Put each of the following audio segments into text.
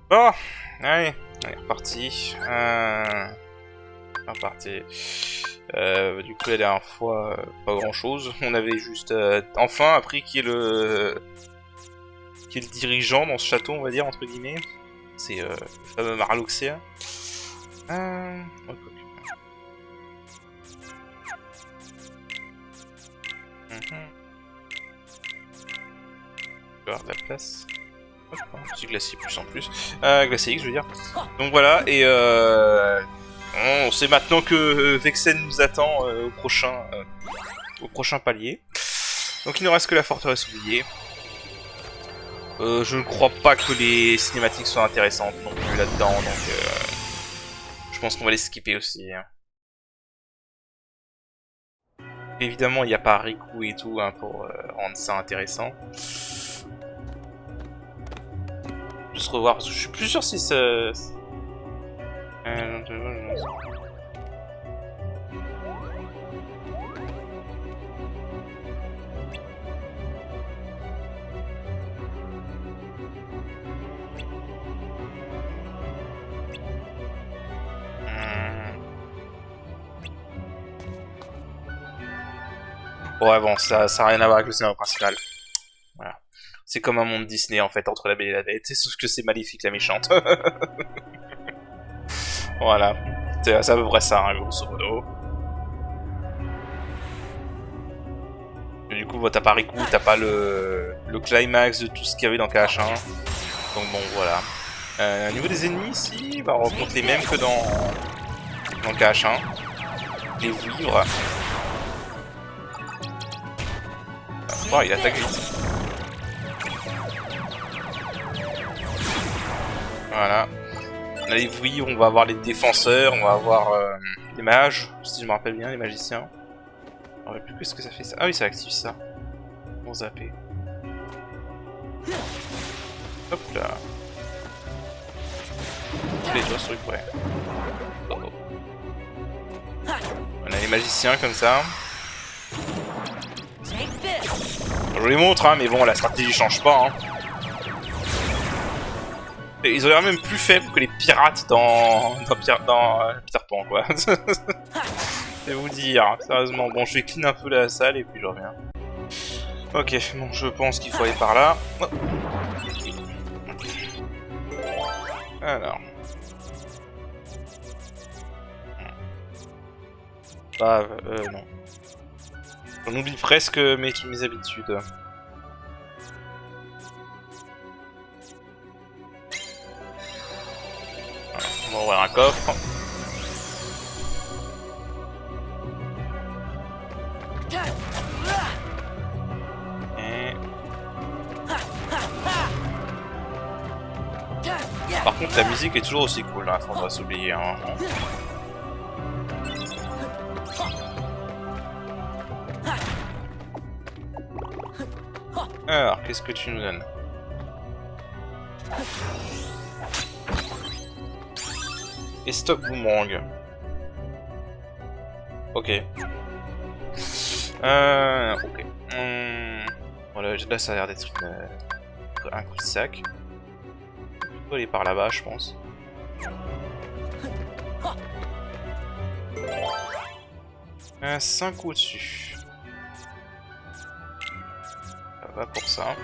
Bon, allez, reparti. Reparti. Du coup, la dernière fois, pas grand chose. On avait juste enfin appris qui est le dirigeant dans ce château, on va dire, entre guillemets. C'est le fameux Marloxia. Ouais, je vais avoir de la place. Hop, un petit glacier plus en plus. Glacier X, je veux dire. Donc voilà, et on sait maintenant que Vexen nous attend au prochain palier. Donc il ne reste que la forteresse oubliée. Je ne crois pas que les cinématiques soient intéressantes non plus là-dedans, donc je pense qu'on va les skipper aussi. Hein. Évidemment, il n'y a pas Riku et tout hein, pour rendre ça intéressant. Juste revoir, parce que je suis plus sûr si ça... Ouais bon, ça a rien à voir avec le scénario principal. Voilà. C'est comme un monde Disney en fait, entre la Belle et la Bête, sauf que c'est Maléfique la méchante. Voilà. C'est à peu près ça, hein, grosso modo. Et du coup, t'as pas Riku, t'as pas le climax de tout ce qu'il y avait dans KH1. Donc bon, voilà. Au niveau des ennemis, ici, bah, on rencontre les mêmes que dans KH1. Les vivres. Oh, il attaque vite. Voilà. On a les vivres, on va avoir les défenseurs, on va avoir les mages, si je me rappelle bien, les magiciens. Je me rappelle plus qu'est-ce que ça fait ça. Ah oui, ça active ça. Bon zapper. Hop là. Tous les doigts sur le ouais. Oh, oh. On a les magiciens comme ça. Je vous les montre, hein, mais bon, la stratégie change pas. Hein. Et ils ont l'air même plus faibles que les pirates dans Peter Pan, quoi. Je vais vous dire, sérieusement. Bon, je vais clean un peu la salle et puis je reviens. Ok, bon, je pense qu'il faut aller par là. Oh. Alors. Bah, non. On oublie presque mes habitudes. On va ouvrir un coffre. Et... Par contre, la musique est toujours aussi cool, hein, on va s'oublier. Hein. Alors, qu'est-ce que tu nous donnes? Et stock boomerang. Ok. Ok. Voilà, là ça a l'air d'être un cul-de-sac. On peut aller par là-bas, je pense. 5 au-dessus. Ça va pour ça.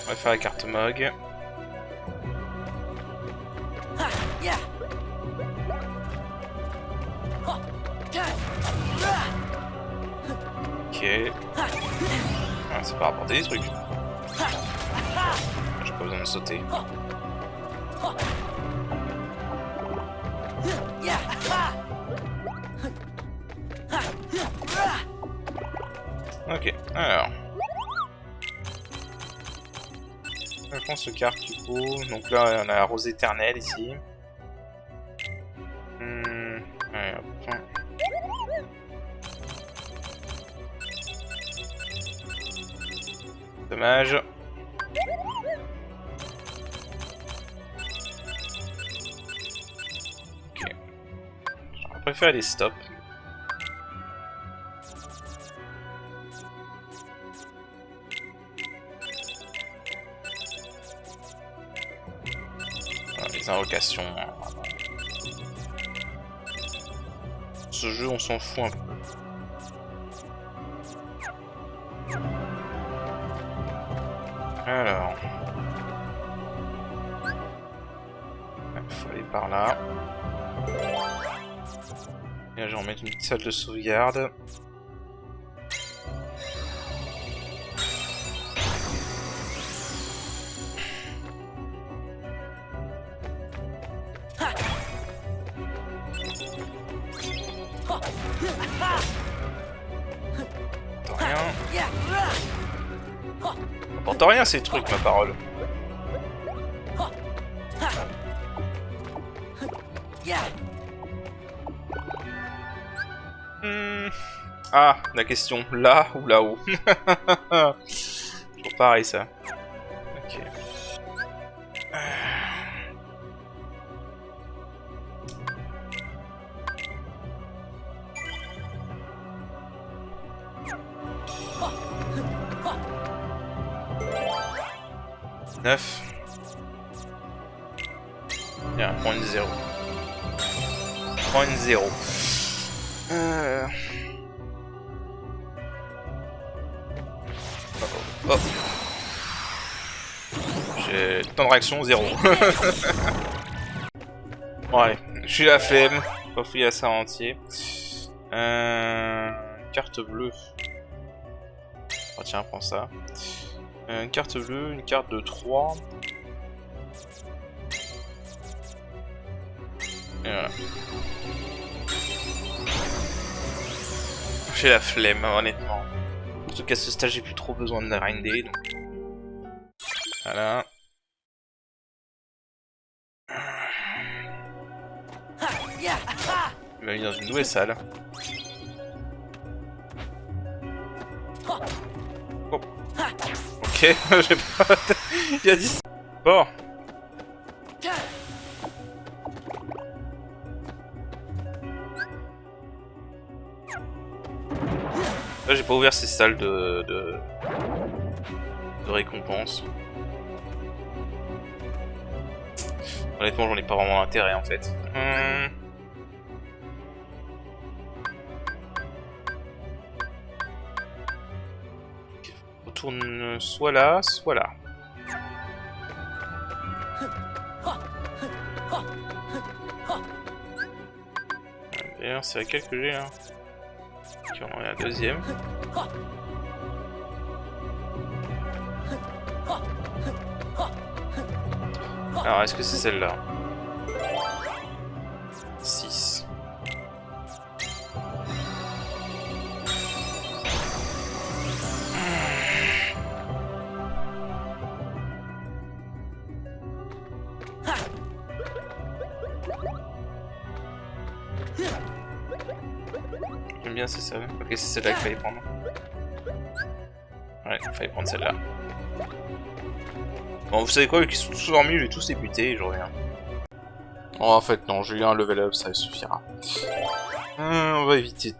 On va faire la carte Mog. Ok. Ah, c'est pas rapporter des trucs. J'ai pas besoin de sauter. Ok, alors. Je pense ce carte du coup. Donc là, on a la rose éternelle ici. Ouais, hop. Dommage. Ok. J'aurais préféré les stops. les invocations. Ce jeu, on s'en fout un peu. Alors... il faut aller par là. Et là, je vais remettre une petite salle de sauvegarde. N'importe rien ces trucs, ma parole. Ah, la question, là ou là-haut? Toujours pareil ça. Ok. 9. Il y a un point de 0. Point de 0. Oh. J'ai temps de réaction 0. Bon allez, j'ai la flemme. Pas fouiller à ça entier. Carte bleue. Oh tiens, prends ça. Une carte bleue, une carte de 3. Et voilà. J'ai la flemme, honnêtement. En tout cas, ce stage, j'ai plus trop besoin de grinder. Donc... voilà. Il m'a mis dans une nouvelle salle. Oh. Ok, j'ai pas... il a dit ça. Bon. Là, j'ai pas ouvert ces salles de récompense. Honnêtement, j'en ai pas vraiment intérêt en fait. On retourne soit là, soit là. D'ailleurs, c'est laquelle que j'ai là? Ok, on en est à la deuxième. Alors, est-ce que c'est celle-là? 6. J'aime bien c'est celle-là. Ok, c'est celle-là qu'il fallait prendre. Ouais, il fallait prendre celle-là. Bon, vous savez quoi, vu qu'ils sont tous dormis, je vais tous les buter et je reviens. Oh, en fait, non, j'ai eu un level up, ça suffira. On va éviter.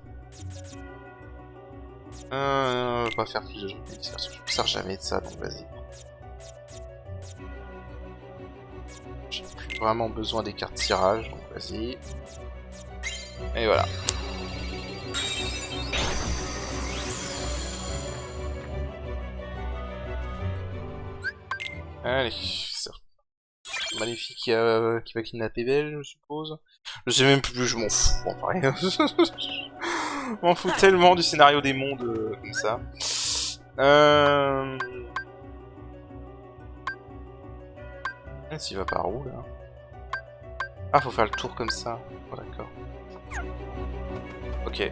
On va pas faire plus de jeux de parce que je me sers jamais de ça, donc vas-y. J'ai plus vraiment besoin des cartes tirage, donc vas-y. Et voilà. Allez, c'est Maléfique qui va kidnapper Belle, je suppose. Je sais même plus, je m'en fous, enfin. Je m'en fous tellement du scénario des mondes comme ça. S'il va par où là? Ah, faut faire le tour comme ça. Oh, d'accord. Ok.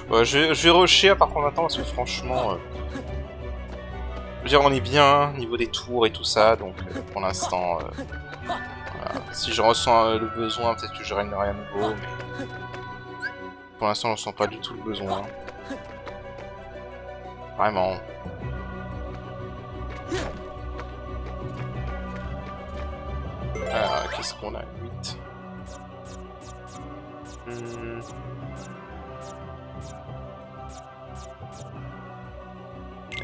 Ouais, je vais rusher par contre maintenant parce que franchement... je veux dire, on est bien au niveau des tours et tout ça, donc pour l'instant... voilà. Si je ressens le besoin, peut-être que je régnerai à nouveau, mais... pour l'instant, je ressens pas du tout le besoin. Vraiment. Alors, qu'est-ce qu'on a? 8.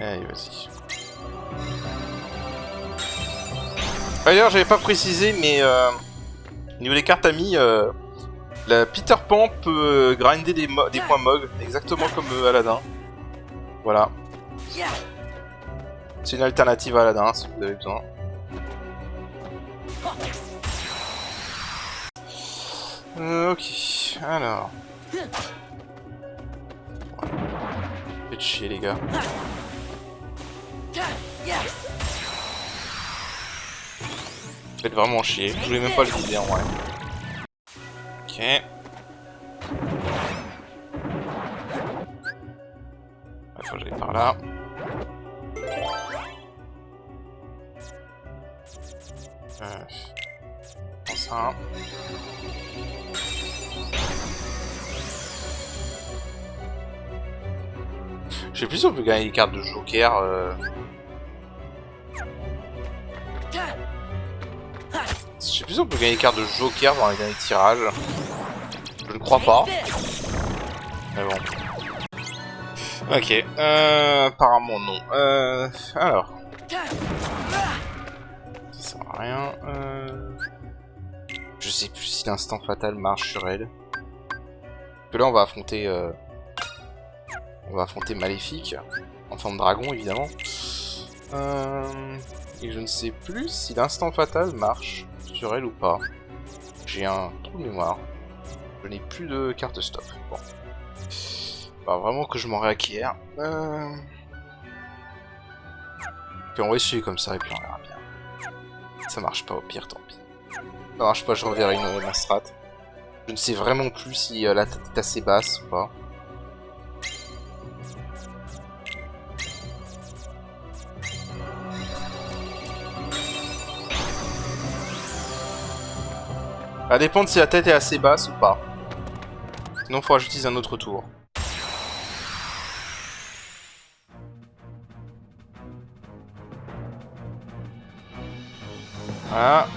Allez, vas-y. D'ailleurs, j'avais pas précisé, mais au niveau des cartes amies, la Peter Pan peut grinder des points MOG, exactement comme Aladdin. Voilà. C'est une alternative à Aladdin, si vous avez besoin. Ok, alors... Faites chier, les gars. Faites vraiment chier. Je voulais même pas le viser en vrai. Ok. Il faut que j'aille par là. Ça. Je sais plus si on peut gagner des cartes de Joker. Je sais plus si on peut gagner des cartes de Joker dans les derniers tirages. Je ne crois pas. Mais bon. Ok. Apparemment non. Alors. Ça sert à rien. Je sais plus si l'instant fatal marche sur elle. Parce que là on va affronter... On va affronter Maléfique, en forme de dragon évidemment. Et je ne sais plus si l'instant fatal marche sur elle ou pas. J'ai un trou de mémoire. Je n'ai plus de carte stop. Bon. Bah, vraiment que je m'en réacquiert. Puis on va essayer comme ça et puis on verra bien. Ça marche pas, au pire tant pis. Ça marche pas, je reverrai ma strat. Je ne sais vraiment plus si la tête est assez basse ou pas. Ça dépend de si la tête est assez basse ou pas. Sinon, il faudra que j'utilise un autre tour. Voilà.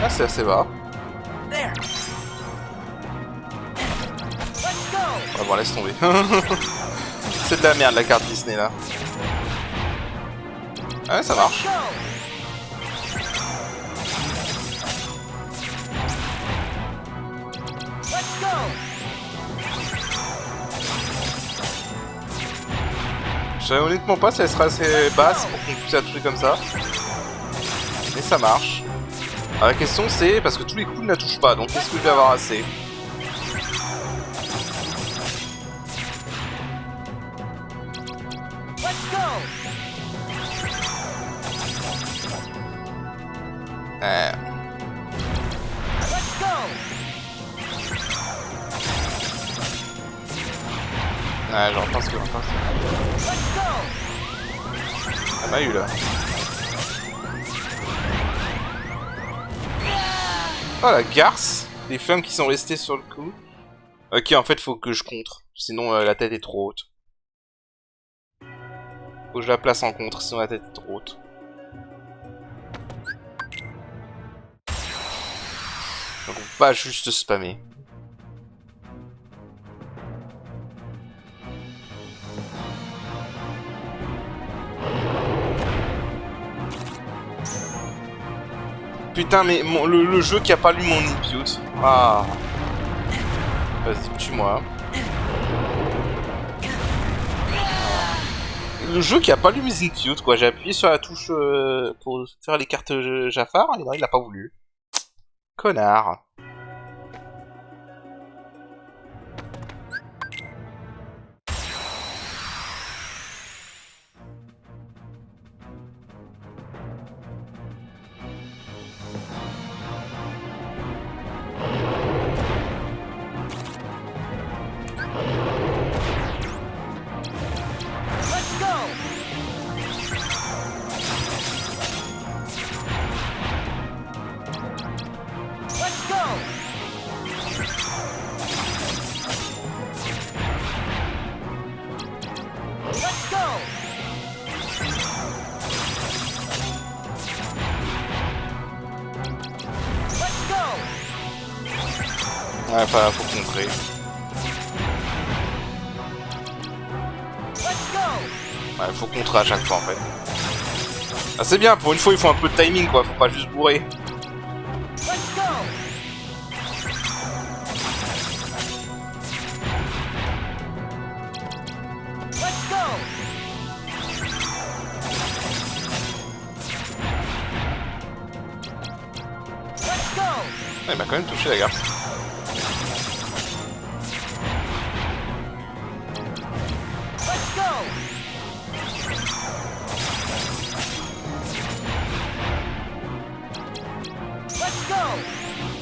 Ah, c'est assez bas. Ah bon, laisse tomber. C'est de la merde la carte Disney là. Ah ouais, ça marche. Je savais honnêtement pas si elle sera assez basse pour qu'on puisse la toucher comme ça. Mais ça marche. Alors, la question c'est, parce que tous les coups ne la touchent pas, donc est-ce que je vais avoir assez ? Ouais, j'en pense que j'en pense. Elle m'a eu là. Oh la garce. Les flammes qui sont restées sur le coup. Ok, en fait faut que je contre. Sinon la tête est trop haute. Faut que je la place en contre, sinon la tête est trop haute. Donc on peut pas juste spammer. Putain, mais le jeu qui a pas lu mon input. Ah. Vas-y, tue-moi. Le jeu qui a pas lu mes inputs, quoi. J'ai appuyé sur la touche pour faire les cartes Jafar, et non, il a pas voulu. Connard. Ouais, faut contrer. Ouais, faut contrer à chaque fois en fait. Ah, c'est bien, pour une fois il faut un peu de timing quoi, faut pas juste bourrer. Ah, il m'a quand même touché la gare.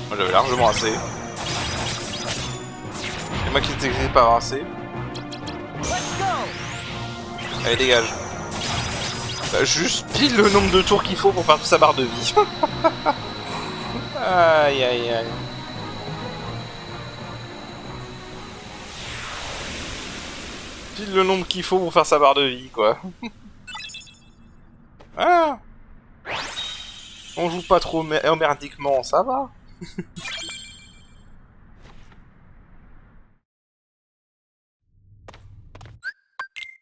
Moi j'avais largement assez. Et moi qui n'étais pas avoir assez. Allez dégage. Bah, juste pile le nombre de tours qu'il faut pour faire toute sa barre de vie. Aïe aïe aïe. Pile le nombre qu'il faut pour faire sa barre de vie quoi. Ah, on joue pas trop merdiquement, ça va.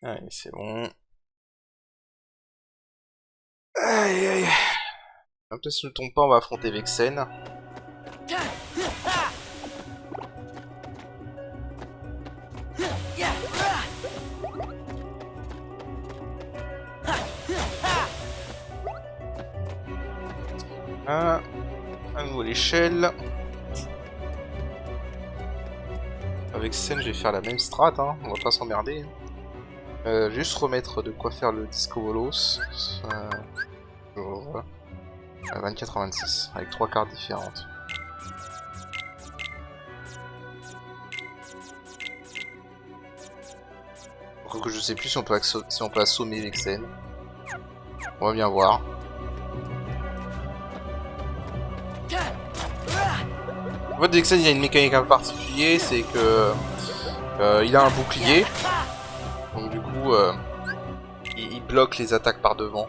Allez, c'est bon. Aïe aïe. Peut-être si je ne tombe pas, on va affronter Vexen. Ah, à nouveau l'échelle. Avec Sen, je vais faire la même strat, hein. On va pas s'emmerder. Juste remettre de quoi faire le Disco Bolos. Voilà. À 24-26, avec 3 cartes différentes. Donc que je sais plus si on peut, assommer Vexen. On va bien voir. En fait, Vexen il a une mécanique un peu particulière, c'est que il a un bouclier, donc du coup il bloque les attaques par devant.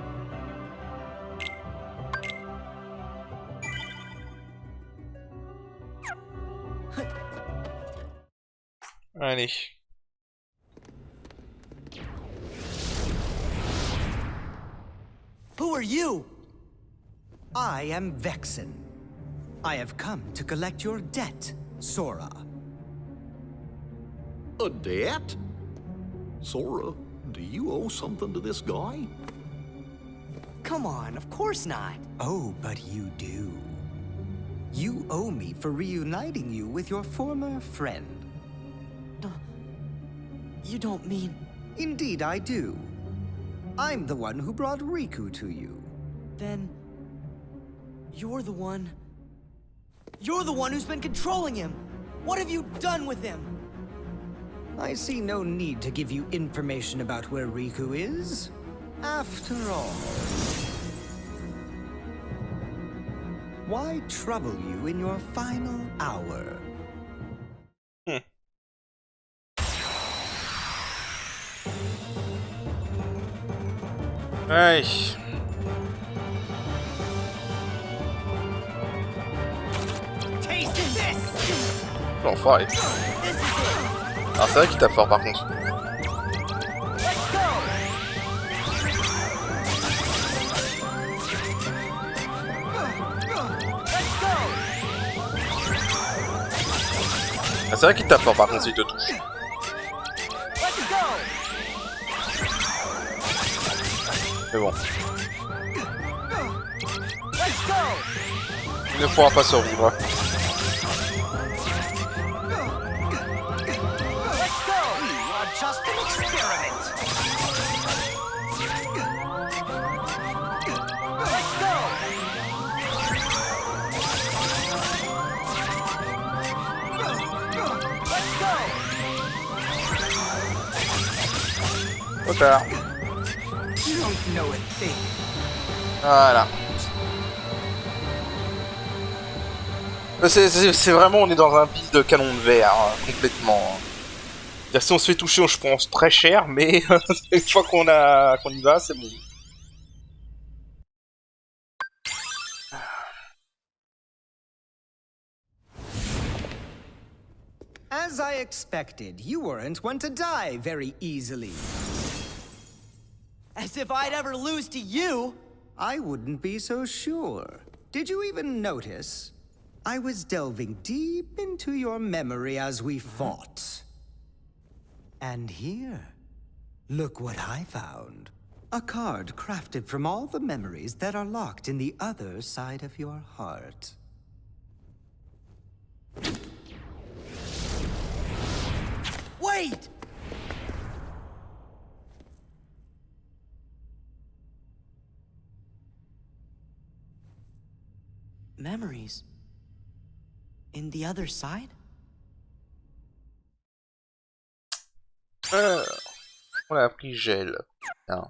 Allez. Who are you? I am Vexen. I have come to collect your debt, Sora. A debt? Sora, do you owe something to this guy? Come on, of course not. Oh, but you do. You owe me for reuniting you with your former friend. You don't mean... Indeed I do. I'm the one who brought Riku to you. Then... You're the one who's been controlling him! What have you done with him? I see no need to give you information about where Riku is. After all... Why trouble you in your final hour? Aïe. L'enfoiré. Ah c'est vrai qu'il tape fort par contre. Ah c'est vrai qu'il tape fort par contre s'il te touche. Mais bon. Il ne pourra pas survivre. Trop tard. Voilà. C'est vraiment, on est dans un piste de canon de verre, hein, complètement. C'est-à-dire, si on se fait toucher, je pense très cher, mais une fois qu'on y va, c'est bon. As I expected, you weren't one to die very easily. As if I'd ever lose to you! I wouldn't be so sure. Did you even notice? I was delving deep into your memory as we fought. And here, look what I found. A card crafted from all the memories that are locked in the other side of your heart. Wait! Memories? In the other side? On a appris gel. Hein.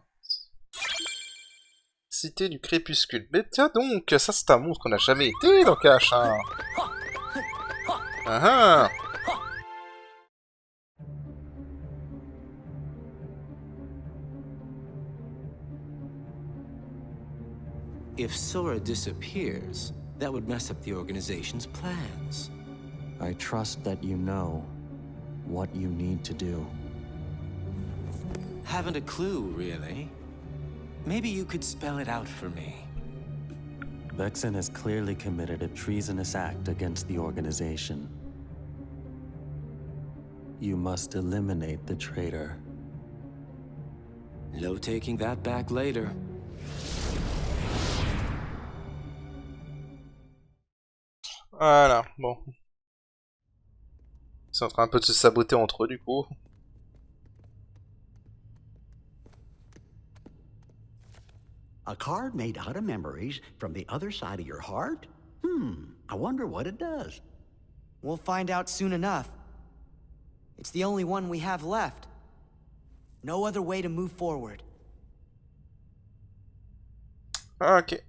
Cité du crépuscule. Mais tiens donc, ça c'est un monstre qu'on n'a jamais été dans Cache. Hein. Ah ah. If Sora disappears, that would mess up the organization's plans. I trust that you know what you need to do. Haven't a clue, really. Maybe you could spell it out for me. Vexen has clearly committed a treasonous act against the organization. You must eliminate the traitor. No taking that back later. Voilà, bon. Ils sont en train un peu de se saboter entre eux du coup. A card made out of memories from the other side of your heart? I wonder what it does. We'll find out soon enough. It's the only one we have left. No other way to move forward. Ok.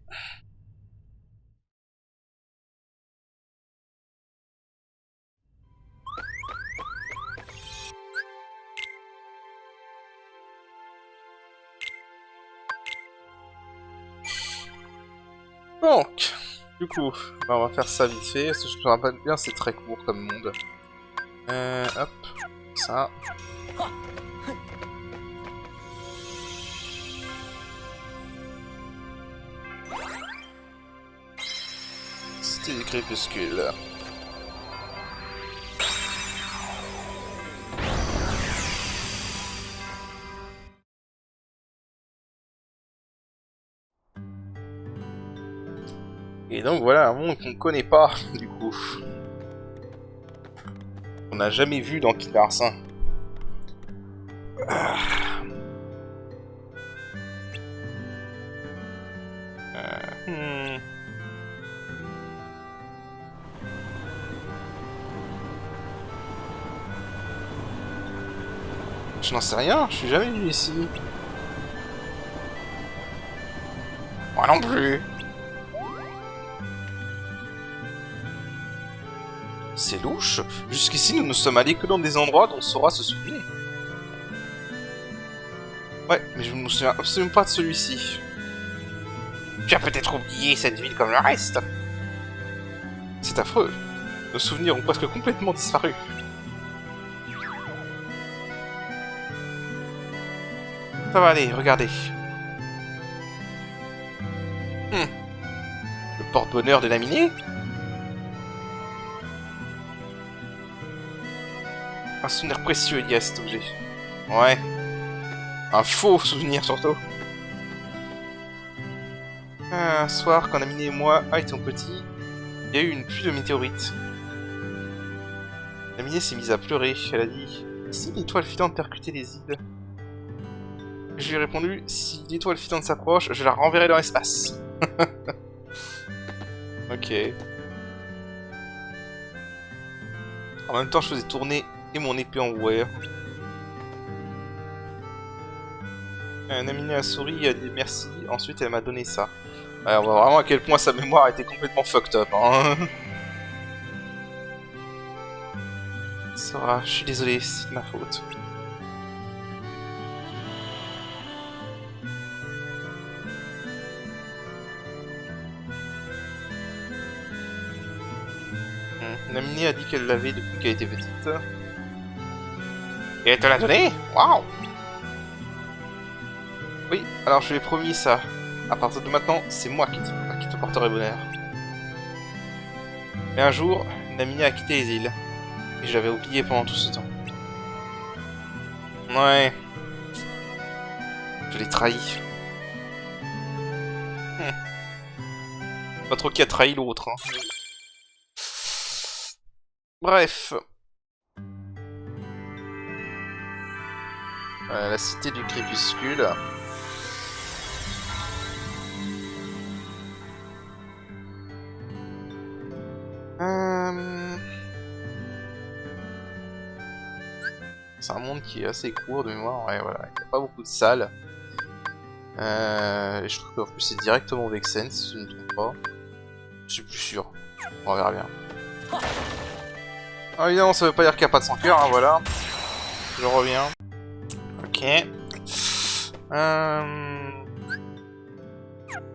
Donc, du coup, bah on va faire ça vite fait, parce que je me rappelle bien, c'est très court comme monde. Hop, ça. C'était du crépuscule. Et donc voilà un monde qu'on ne connaît pas, du coup. On n'a jamais vu dans Kingdom Hearts 1. Je n'en sais rien, je suis jamais venu ici. Moi non plus. C'est louche. Jusqu'ici, nous ne sommes allés que dans des endroits dont Sora se souvenait. Ouais, mais je ne me souviens absolument pas de celui-ci. Tu as peut-être oublié cette ville comme le reste. C'est affreux. Nos souvenirs ont presque complètement disparu. Ça va aller, regardez. Le porte-bonheur de Naminé. Un souvenir précieux lié à cet objet. Ouais. Un faux souvenir surtout. Un soir, quand Naminé et moi étions petits, il y a eu une pluie de météorites. Naminé s'est mise à pleurer. Elle a dit « Si l'étoile filante percutait les îles ?» Je lui ai répondu « Si l'étoile filante s'approche, je la renverrai dans l'espace. » Ok. En même temps, je faisais tourner et mon épée en wire. Naminé a souri et a dit merci, ensuite elle m'a donné ça. Ouais, on voit vraiment à quel point sa mémoire était complètement fucked up. Hein. Sora, je suis désolé, c'est de ma faute. Namini a dit qu'elle l'avait depuis qu'elle était petite. Et elle te l'a donné? Waouh! Oui, alors je lui ai promis ça. À partir de maintenant, c'est moi qui te porterai bonheur. Mais un jour, Namini a quitté les îles. Et je l'avais oublié pendant tout ce temps. Ouais. Je l'ai trahi. Pas trop qui a trahi l'autre. Hein. Bref. La cité du crépuscule. C'est un monde qui est assez court de mémoire, ouais, voilà, il n'y a pas beaucoup de salles. Et je trouve qu'en plus c'est directement Vexen si je ne me trompe pas. Je suis plus sûr, on verra bien. Ah, évidemment ça veut pas dire qu'il n'y a pas de 100 cœurs, hein, voilà. Je reviens. Ok.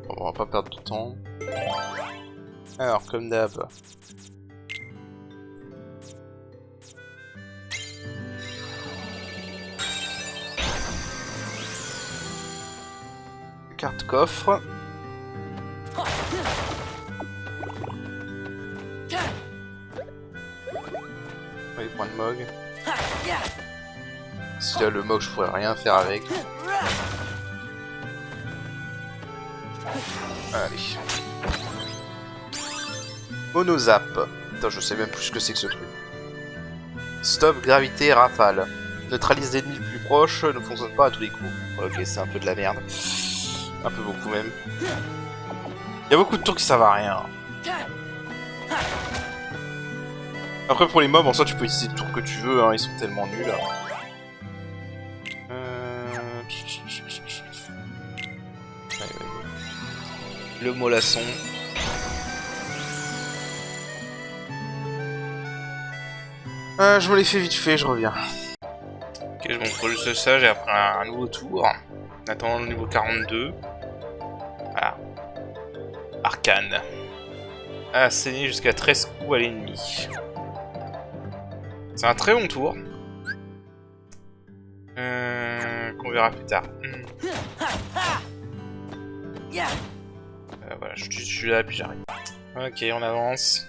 Bon, on va pas perdre de temps. Alors, comme d'hab. Carte coffre. Oui, point de Mog. Si là le Mog je pourrais rien faire avec. Allez. Monozap. Attends, je sais même plus ce que c'est que ce truc. Stop, gravité, rafale. Neutralise l'ennemi le plus proche, ne fonctionne pas à tous les coups. Ok, c'est un peu de la merde. Un peu beaucoup même. Il y a beaucoup de tours qui servent à rien. Après pour les mobs, en soi tu peux utiliser les tours que tu veux, hein, ils sont tellement nuls. Le mollasson. Je me l'ai fait vite fait, je reviens. Ok, je montre juste ça, j'ai appris un nouveau tour. En attendant le niveau 42. Voilà. Arcane. Asséner jusqu'à 13 coups à l'ennemi. C'est un très bon tour. Qu'on verra plus tard. Voilà, je suis là puis j'arrive. Ok, on avance.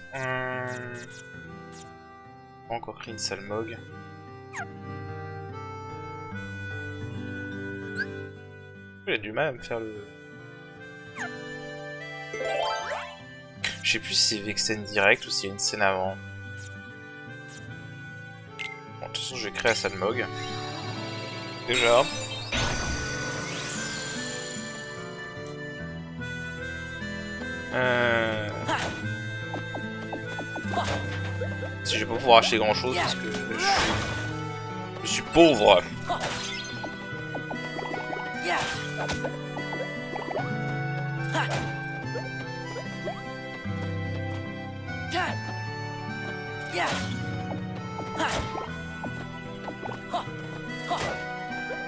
Encore pris une sale Mog. Il a du mal à me faire le... Je sais plus si c'est Vexen direct ou s'il y a une scène avant. Bon, de toute façon, je vais créer la sale Mog. Déjà. Si je vais pas pouvoir acheter grand chose parce que je suis pauvre.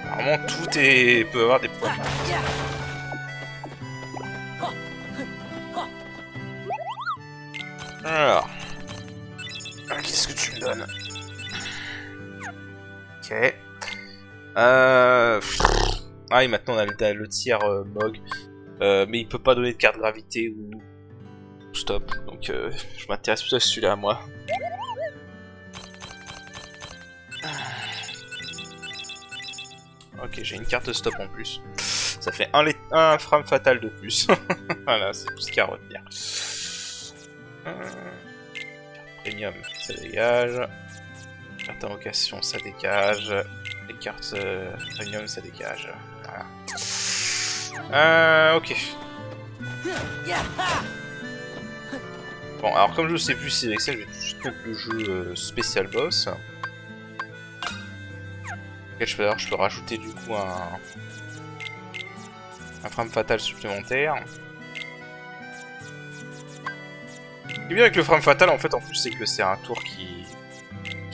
Normalement tout peut avoir des points. Alors, qu'est-ce que tu me donnes? Ok. Ah et maintenant on a le tiers Mog. Mais il peut pas donner de carte gravité ou stop. Donc je m'intéresse plutôt à celui-là moi. Ok, j'ai une carte stop en plus. Ça fait un frame fatal de plus. Voilà, c'est tout ce qu'il y a à retenir. Premium, ça dégage. Carte invocation, ça dégage. Les cartes premium, ça dégage. Voilà. Ok. Bon, alors comme je sais plus si c'est avec ça, je vais tout de suite mettre le jeu spécial boss. Je peux rajouter du coup un frame fatal supplémentaire. Ce qui est bien avec le frame fatal en fait en plus c'est que c'est un tour qui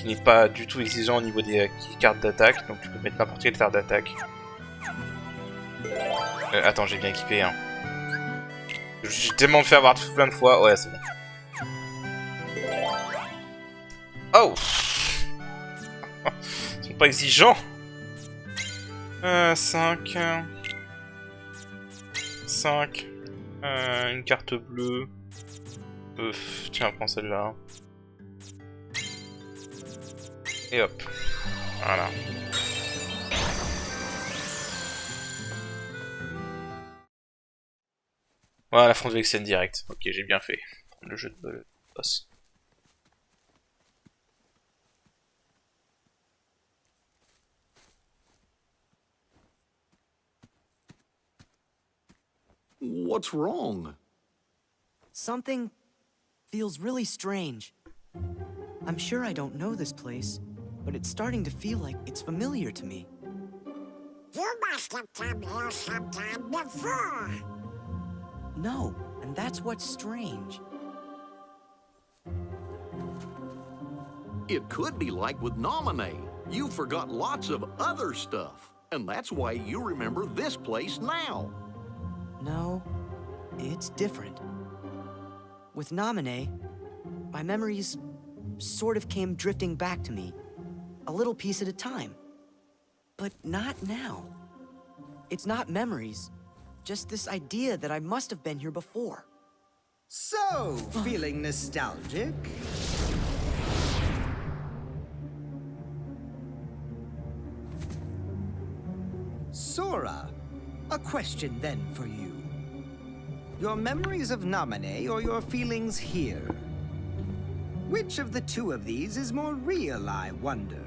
n'est pas du tout exigeant au niveau des cartes d'attaque, donc tu peux mettre n'importe quelle carte d'attaque. Attends, j'ai bien équipé hein. Je suis tellement fait avoir plein de fois, ouais c'est bon. Oh. Ils sont pas exigeants. 5. 5. Une carte bleue. Tiens, prends celle-là. Et hop. Voilà. Voilà, la fronde Vexen direct. Ok, j'ai bien fait. Le jeu de boss. What's wrong? Something feels really strange. I'm sure I don't know this place, but it's starting to feel like it's familiar to me. You must have come here sometime before. No, and that's what's strange. It could be like with Nominee. You forgot lots of other stuff, and that's why you remember this place now. No, it's different. With Nominee, my memories sort of came drifting back to me, a little piece at a time. But not now. It's not memories, just this idea that I must have been here before. So, feeling nostalgic? Sora, a question then for you. Your memories of Nominee or your feelings here? Which of the two of these is more real, I wonder?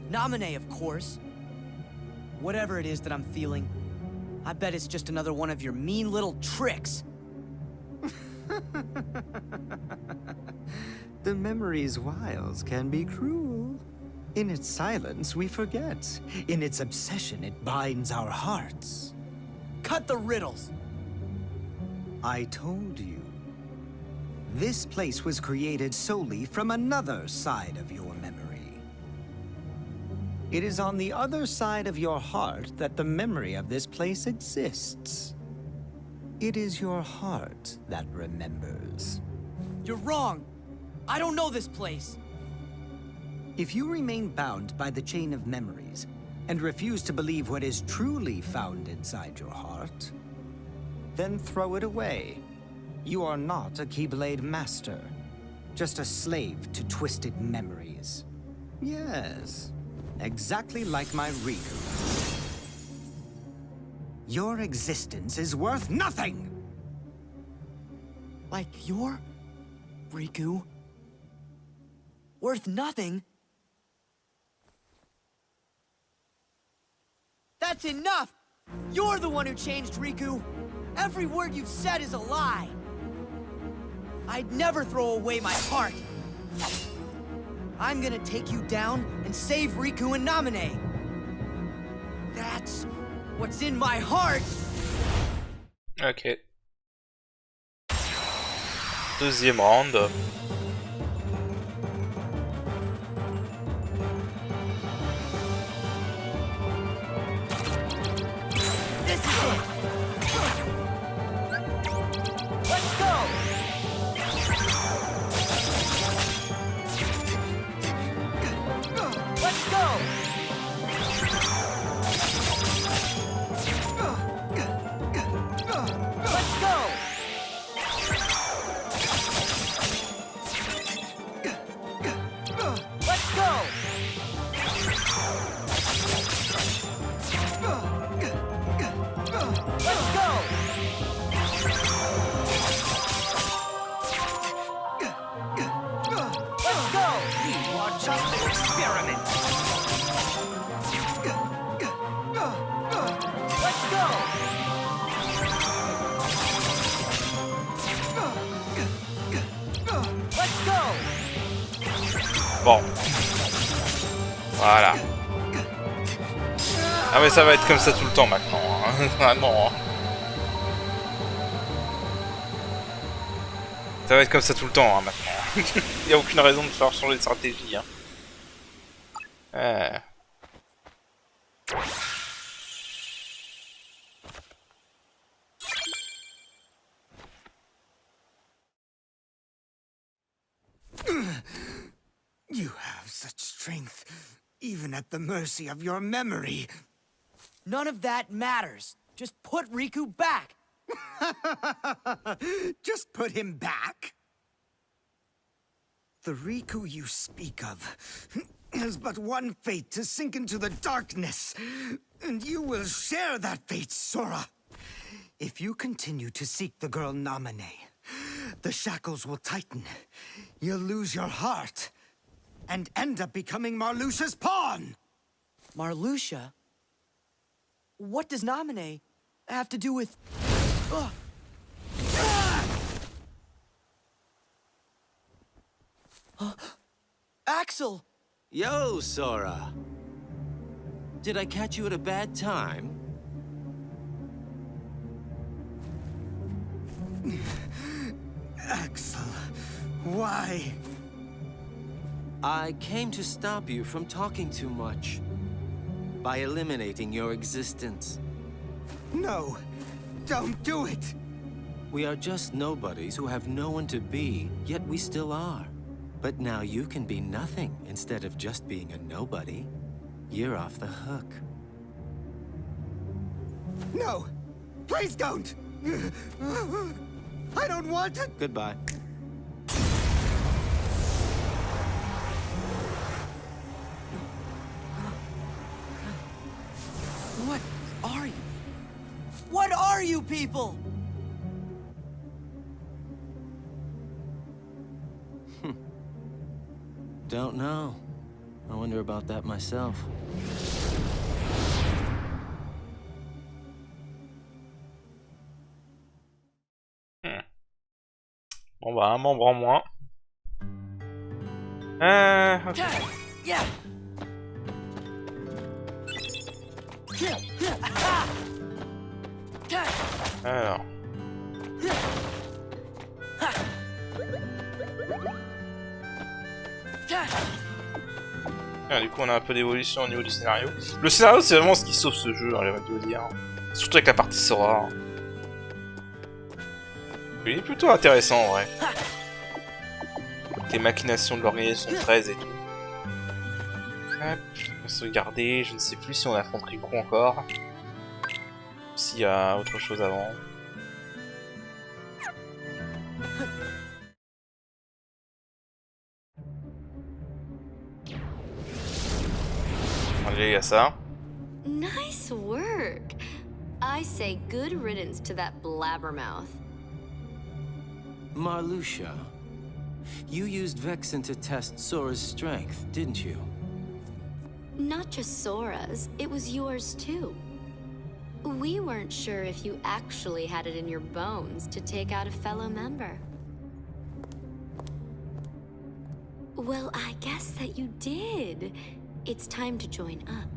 Nominee, of course. Whatever it is that I'm feeling, I bet it's just another one of your mean little tricks. The memory's wiles can be cruel. In its silence, we forget. In its obsession, it binds our hearts. Cut the riddles. I told you. This place was created solely from another side of your memory. It is on the other side of your heart that the memory of this place exists. It is your heart that remembers. You're wrong. I don't know this place. If you remain bound by the chain of memories and refuse to believe what is truly found inside your heart, then throw it away. You are not a Keyblade master, just a slave to twisted memories. Yes, exactly like my Riku. Your existence is worth nothing! Like your Riku? Worth nothing? That's enough! You're the one who changed Riku! Every word you've said is a lie! I'd never throw away my heart! I'm gonna take you down and save Riku and Nominee! That's what's in my heart! Ok. Deuxième round. This is it! Let's go! Let's go! Let's go! Let's go! Let's go! Let's go! You are just an experiment! Let's go! Let's go! Bon. Voilà. Ah mais ça va être comme ça tout le temps maintenant. Hein. Vraiment. Hein. Ça va être comme ça tout le temps hein, maintenant. Il n'y a aucune raison de faire changer de stratégie. Hein. such strength, even at the mercy of your memory. None of that matters. Just put Riku back. Just put him back? The Riku you speak of has but one fate, to sink into the darkness. And you will share that fate, Sora. If you continue to seek the girl Naminé, the shackles will tighten. You'll lose your heart and end up becoming Marluxia's pawn. Marluxia? What does Naminé have to do with... Ugh. Axel! Yo, Sora. Did I catch you at a bad time? Axel, why? I came to stop you from talking too much. By eliminating your existence. No, don't do it! We are just nobodies who have no one to be, yet we still are. But now you can be nothing instead of just being a nobody. You're off the hook. No! Please don't! I don't want to... Goodbye. What are you? What are you people? Don't know. I wonder about that myself. Bon bah, un membre en moins. Ok. Alors. Ah, du coup, on a un peu d'évolution au niveau du scénario. Le scénario, c'est vraiment ce qui sauve ce jeu, hein, j'ai envie de vous dire. Surtout avec la partie Sora. Il est plutôt intéressant en vrai. Les machinations de l'organisation 13 et tout. Hop, on va sauvegarder. Je ne sais plus si on affronte Riku encore. S'il y a autre chose avant. Allez, il y a ça. Nice work. I say good riddance to that blabbermouth. Marluxia, you used Vexen to test Sora's strength, didn't you? Not just Sora's, it was yours too. We weren't sure if you actually had it in your bones to take out a fellow member. Well, I guess that you did. It's time to join up.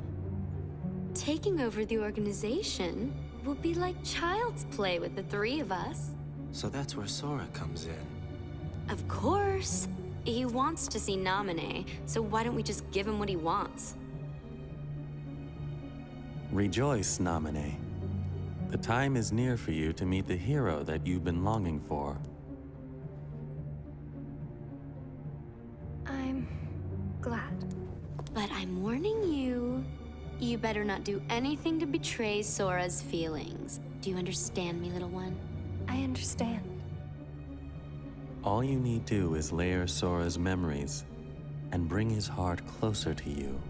Taking over the organization will be like child's play with the three of us. So that's where Sora comes in. Of course. He wants to see Naminé, so why don't we just give him what he wants? Rejoice, Naminé. The time is near for you to meet the hero that you've been longing for. I'm glad. But I'm warning you. You better not do anything to betray Sora's feelings. Do you understand me, little one? I understand. All you need do is layer Sora's memories and bring his heart closer to you.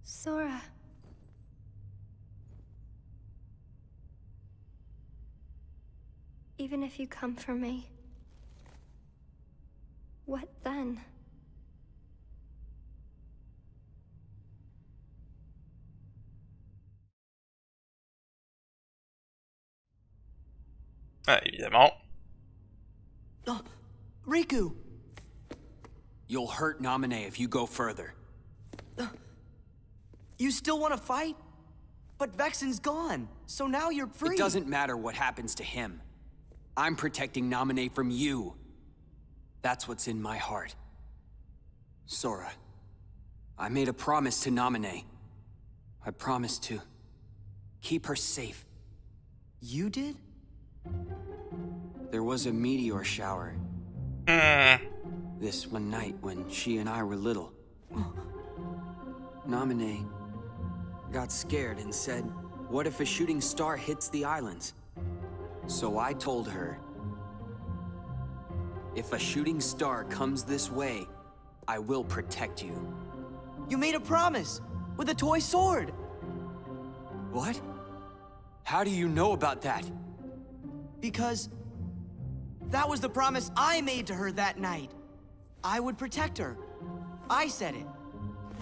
Sora. Even if you come for me, what then? Ah, évidemment. Oh, Riku! You'll hurt Naminé if you go further. You still want to fight? But Vexen's gone, so now you're free. It doesn't matter what happens to him. I'm protecting Naminé from you. That's what's in my heart. Sora, I made a promise to Naminé. I promised to keep her safe. You did? There was a meteor shower this one night when she and I were little. Naminé got scared and said, what if a shooting star hits the islands? So I told her, if a shooting star comes this way, I will protect you. You made a promise with a toy sword. What? How do you know about that? Because that was the promise I made to her that night. I would protect her. I said it.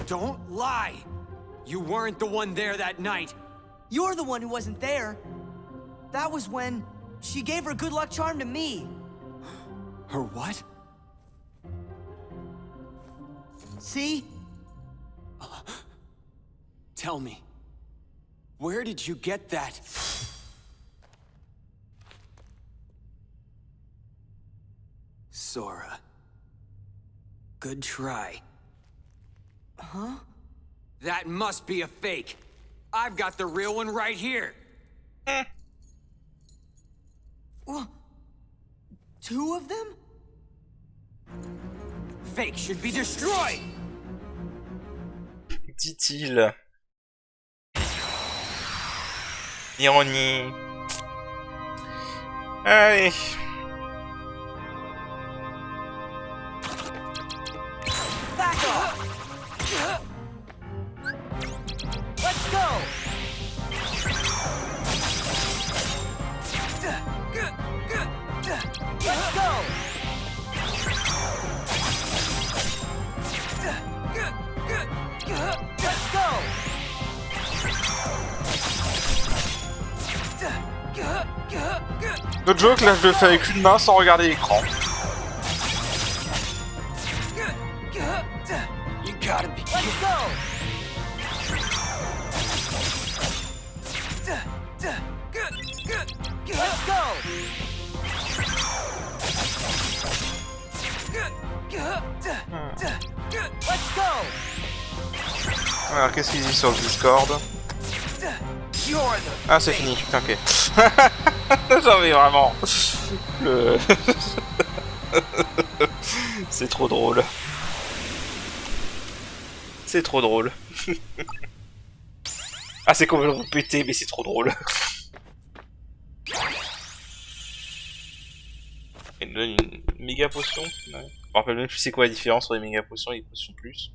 Don't lie! You weren't the one there that night. You're the one who wasn't there. That was when she gave her good luck charm to me. Her what? See? Tell me, where did you get that? Sora. Good try. Huh? That must be a fake. I've got the real one right here. Well, 2 of them? Fake should be destroyed. Dit-il. Ironie. Allez. Back off! Let's go! Let's go! Let's go! Le joke, là, je le fais avec une main sans regarder l'écran. You gotta be Let's go! Let's go! Let's go! Alors, qu'est-ce qu'il dit sur le Discord? Ah, c'est fini, ok. J'avais vraiment... C'est trop drôle. C'est trop drôle. Ah, c'est complètement pété, mais c'est trop drôle. Il me donne une méga potion. Ouais. Je me rappelle même plus c'est quoi la différence entre les méga potions et les potions plus.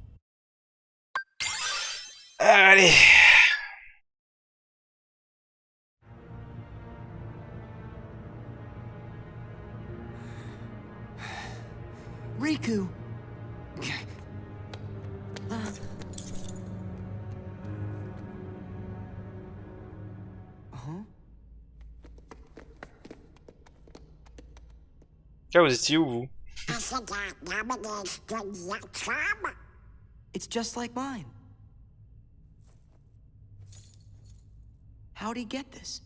Allez. Riku! Là, vous étiez où, vous? It's just like mine. How'd he get this?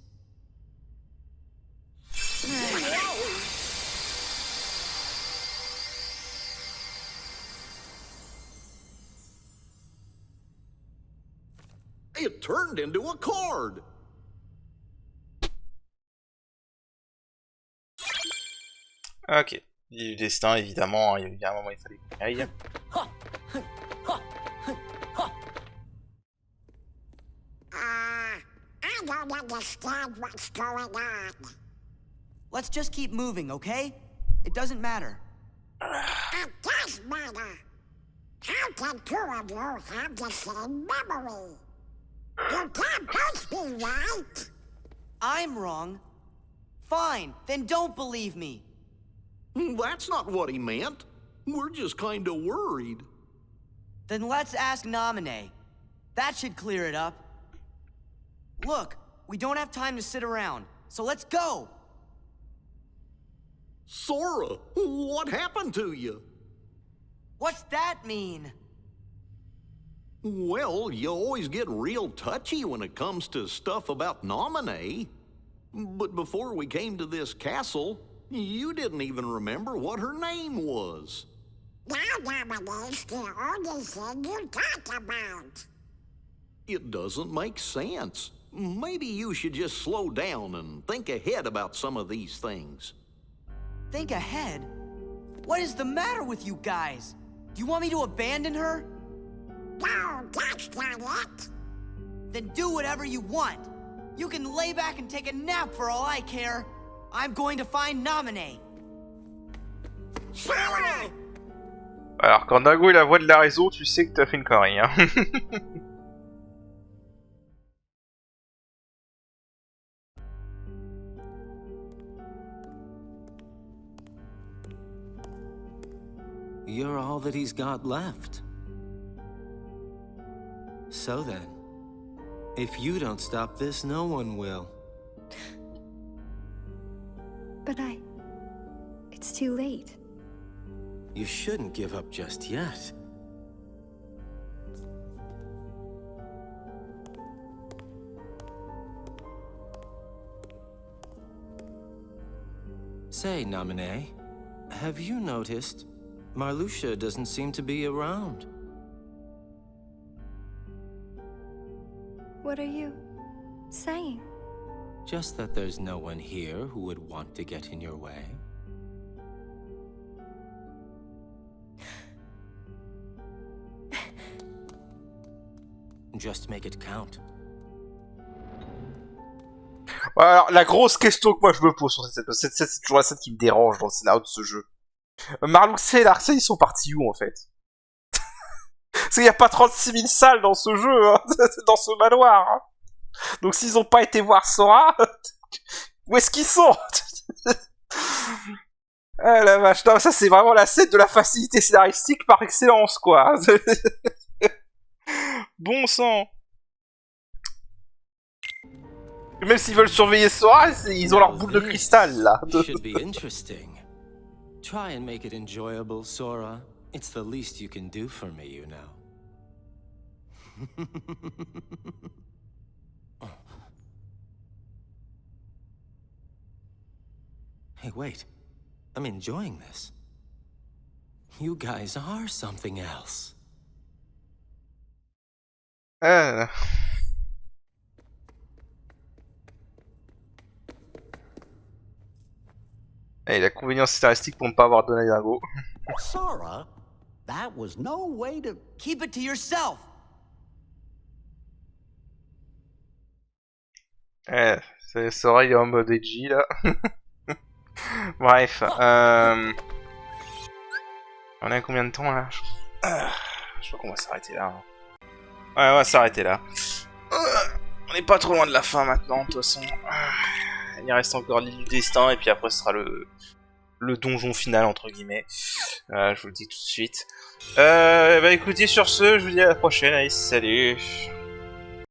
It turned into a card. Ok. Il y a eu du destin, évidemment. Il y a eu un moment, il fallait qu'on y aille. I don't understand what's going on. Let's just keep moving, okay? It doesn't matter. It does matter. How can 2 of you have the same memory? You can't both be right. I'm wrong. Fine, then don't believe me. That's not what he meant. We're just kind of worried. Then let's ask Naminé. That should clear it up. Look, we don't have time to sit around, so let's go! Sora, what happened to you? What's that mean? Well, you always get real touchy when it comes to stuff about Naminé. But before we came to this castle, you didn't even remember what her name was. Now Naminé's the only thing you talk about. It doesn't make sense. maybe you should just slow down and think ahead about some of these things. Think ahead? What is the matter with you guys? Do you want me to abandon her? No, that's not it. Then do whatever you want. You can lay back and take a nap for all I care. I'm going to find Naminé. Sora! Alors, quand Dingo est la voix de la raison, tu sais que t'as fait une connerie, hein. You're all that he's got left. So then, if you don't stop this, no one will. But it's too late. You shouldn't give up just yet. Say, Naminé, have you noticed Marluxia doesn't seem to be around? What are you saying? Just that there's no one here who would want to get in your way. Just make it count. Alors, la grosse question que moi je me pose sur cette scène, c'est toujours la scène qui me dérange dans le scénario de ce jeu. Marluxia et Larxia, ils sont partis où en fait? Parce qu'il n'y a pas 36 000 salles dans ce jeu, hein, dans ce manoir. Hein. Donc s'ils n'ont pas été voir Sora, où est-ce qu'ils sont? Ah la vache, non, ça c'est vraiment la scène de la facilité scénaristique par excellence, quoi. Bon sang. Même s'ils veulent surveiller Sora, ils ont leur boule de cristal, là. Should be interesting. Try and make it enjoyable, Sora. It's the least you can do for me, you know. Hey, wait. I'm enjoying this. You guys are something else. Et l'inconvénient scénaristique pour ne pas avoir donné Dingo. Sora, that was no way to... Keep it to yourself. Sora il est en mode edgy là. Bref, on a combien de temps là? Je crois qu'on va s'arrêter là. Ouais, on va s'arrêter là. On n'est pas trop loin de la fin maintenant, de toute façon. Il reste encore l'île du destin et puis après ce sera le donjon final entre guillemets. Je vous le dis tout de suite. Bah écoutez, sur ce, je vous dis à la prochaine. Allez, salut.